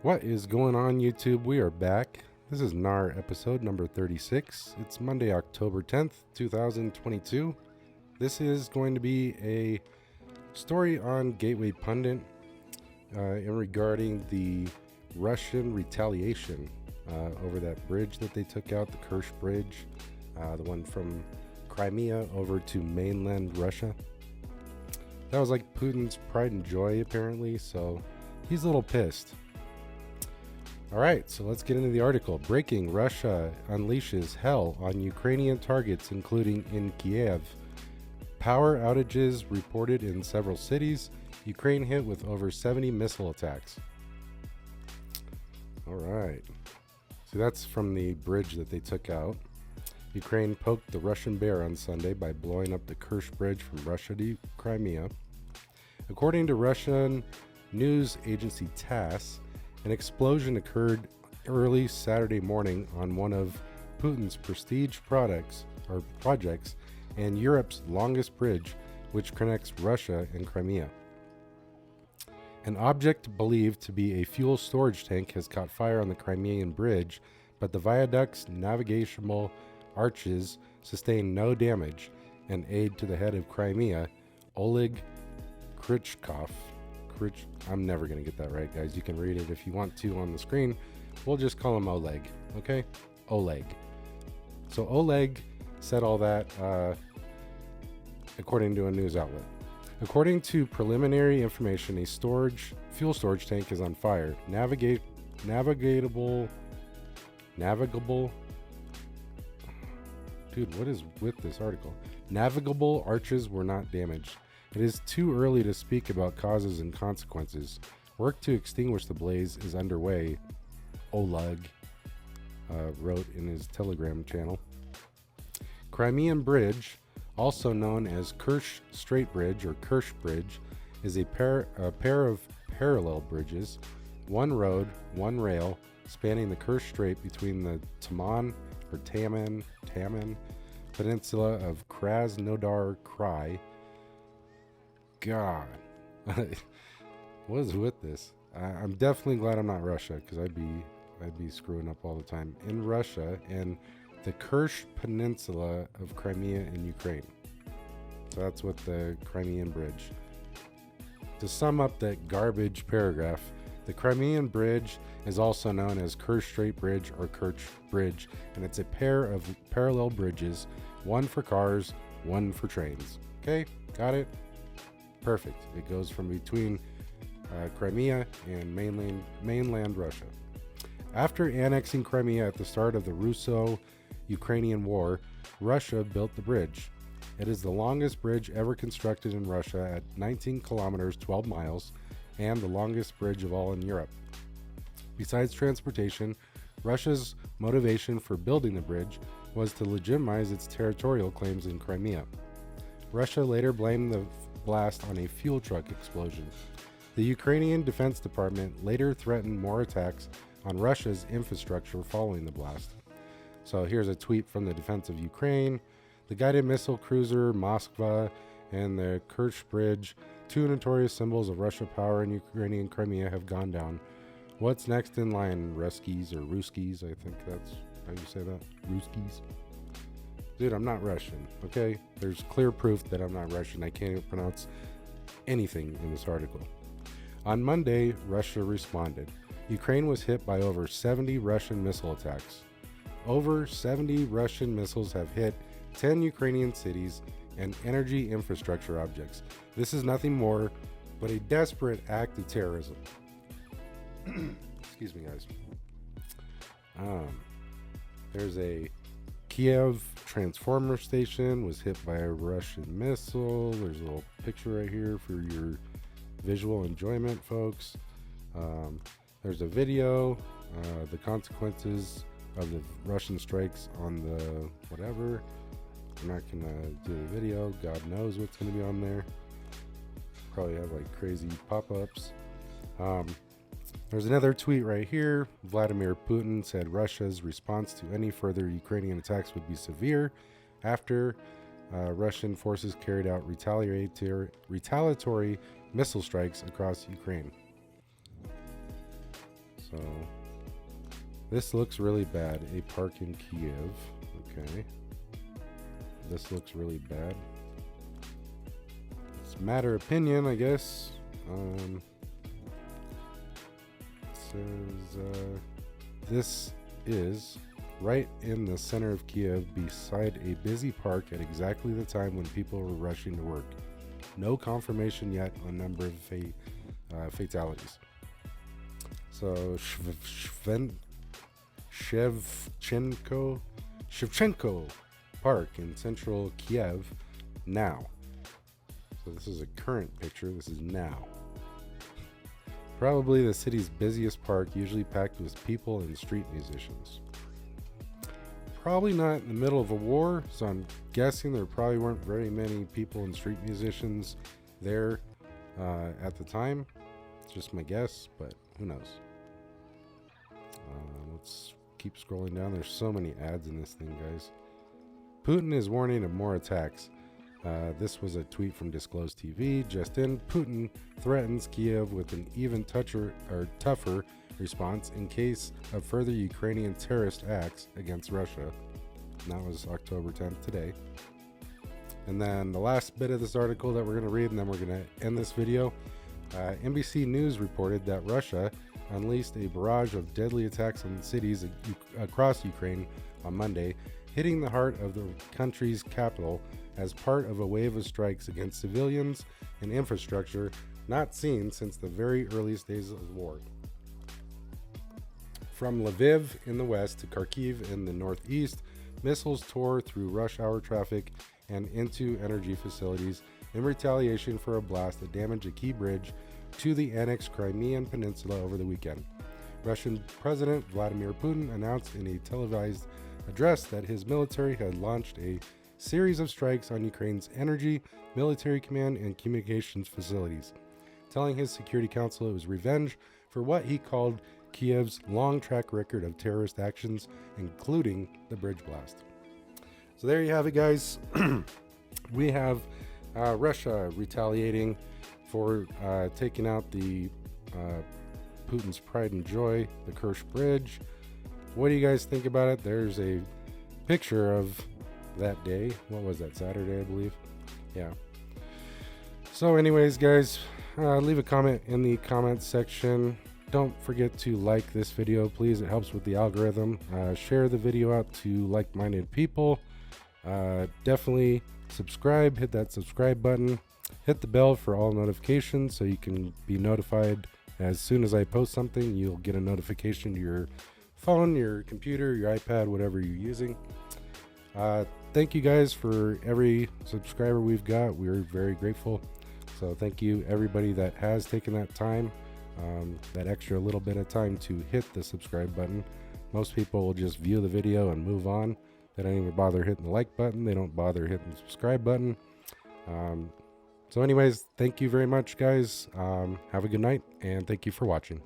What is going on, YouTube? We are back. This is NAR episode number 36. It's Monday, October 10th, 2022. This is going to be a story on Gateway Pundit regarding the Russian retaliation over that bridge that they took out, the Kerch Bridge, the one from Crimea over to mainland Russia. That was like Putin's pride and joy, apparently, so he's a little pissed. All right, so let's get into the article. Breaking: Russia unleashes hell on Ukrainian targets, including in Kiev. Power outages reported in several cities. Ukraine hit with over 70 missile attacks. All right. So that's from the bridge that they took out. Ukraine poked the Russian bear on Sunday by blowing up the Kerch Bridge from Russia to Crimea. According to Russian news agency TASS, an explosion occurred early Saturday morning on one of Putin's prestige projects and Europe's longest bridge, which connects Russia and Crimea. An object believed to be a fuel storage tank has caught fire on the Crimean bridge, but the viaduct's navigational arches sustained no damage. An aide to the head of Crimea, Oleg Krychkov, I'm never going to get that right, guys. You can read it if you want to on the screen. We'll just call him Oleg, okay? Oleg. So Oleg said all that according to a news outlet. According to preliminary information, a fuel storage tank is on fire. Navigable. Dude, what is with this article? Navigable arches were not damaged. It is too early to speak about causes and consequences. Work to extinguish the blaze is underway, Oleg wrote in his Telegram channel. Crimean Bridge, also known as Kerch Strait Bridge or Kerch Bridge, is a pair of parallel bridges, one road, one rail, spanning the Kerch Strait between the Taman Peninsula of Krasnodar Krai. God, what is with this? I'm definitely glad I'm not Russia, because I'd be screwing up all the time. In Russia and the Kerch Peninsula of Crimea in Ukraine. So that's what the Crimean Bridge. To sum up that garbage paragraph, the Crimean Bridge is also known as Kerch Strait Bridge or Kerch Bridge, and it's a pair of parallel bridges, one for cars, one for trains. Okay, got it? Perfect. It goes from between Crimea and mainland Russia. After annexing Crimea at the start of the Russo-Ukrainian War, Russia built the bridge. It is the longest bridge ever constructed in Russia at 19 kilometers, 12 miles, and the longest bridge of all in Europe. Besides transportation, Russia's motivation for building the bridge was to legitimize its territorial claims in Crimea. Russia later blamed the blast on a fuel truck explosion. The Ukrainian Defense Department later threatened more attacks on Russia's infrastructure following the blast. So here's a tweet from the defense of Ukraine. The guided missile cruiser Moskva and the Kerch Bridge, two notorious symbols of Russian power in Ukrainian Crimea, have gone down. What's next in line? Ruskies or Ruskies? I think that's how you say that. Ruskies. Dude, I'm not Russian, okay? There's clear proof that I'm not Russian. I can't even pronounce anything in this article. On Monday, Russia responded. Ukraine was hit by over 70 Russian missile attacks. Over 70 Russian missiles have hit 10 Ukrainian cities and energy infrastructure objects. This is nothing more but a desperate act of terrorism. Excuse me, guys. There's a Kiev transformer station was hit by a Russian missile. There's a little picture right here for your visual enjoyment, folks. There's a video, the consequences of the Russian strikes on the whatever. I'm not gonna do the video. God knows what's gonna be on there. Probably have like crazy pop-ups. There's another tweet right here. Vladimir Putin said Russia's response to any further Ukrainian attacks would be severe after Russian forces carried out retaliatory missile strikes across Ukraine. So this looks really bad. A park in Kiev. Okay. This looks really bad. It's a matter of opinion, I guess. It says this is right in the center of Kiev, beside a busy park at exactly the time when people were rushing to work. No confirmation yet on number of fatalities. So Shevchenko Park in central Kiev now. So this is a current picture. This is now. Probably the city's busiest park, usually packed with people and street musicians. Probably not in the middle of a war, so I'm guessing there probably weren't very many people and street musicians there at the time. It's just my guess, but who knows. Let's keep scrolling down. There's so many ads in this thing, guys. Putin is warning of more attacks. This was a tweet from Disclosed TV. Just in, Putin threatens Kiev with an even tougher response in case of further Ukrainian terrorist acts against Russia. And that was October 10th today. And then the last bit of this article that we're going to read, and then we're going to end this video. NBC News reported that Russia unleashed a barrage of deadly attacks on cities across Ukraine on Monday, hitting the heart of the country's capital as part of a wave of strikes against civilians and infrastructure not seen since the very earliest days of the war. From Lviv in the west to Kharkiv in the northeast, missiles tore through rush hour traffic and into energy facilities in retaliation for a blast that damaged a key bridge to the annexed Crimean Peninsula over the weekend. Russian President Vladimir Putin announced in a televised address that his military had launched a series of strikes on Ukraine's energy, military command, and communications facilities, telling his Security Council it was revenge for what he called Kiev's long track record of terrorist actions, including the bridge blast. So there you have it, guys. We have Russia retaliating for taking out the Putin's pride and joy, the Kerch Bridge. What do you guys think about it? There's a picture of that day. What was that, Saturday, I believe? Yeah. So anyways, guys, leave a comment in the comments section. Don't forget to like this video, please. It helps with the algorithm. Share the video out to like-minded people. Definitely subscribe. Hit that subscribe button. Hit the bell for all notifications so you can be notified as soon as I post something. You'll get a notification to your phone, your computer, your iPad, whatever you're using. Thank you guys for every subscriber we've got. We're very grateful. So thank you everybody that has taken that time, that extra little bit of time to hit the subscribe button. Most people will just view the video and move on. They don't even bother hitting the like button. They don't bother hitting the subscribe button. So anyways, thank you very much, guys. Have a good night, and thank you for watching.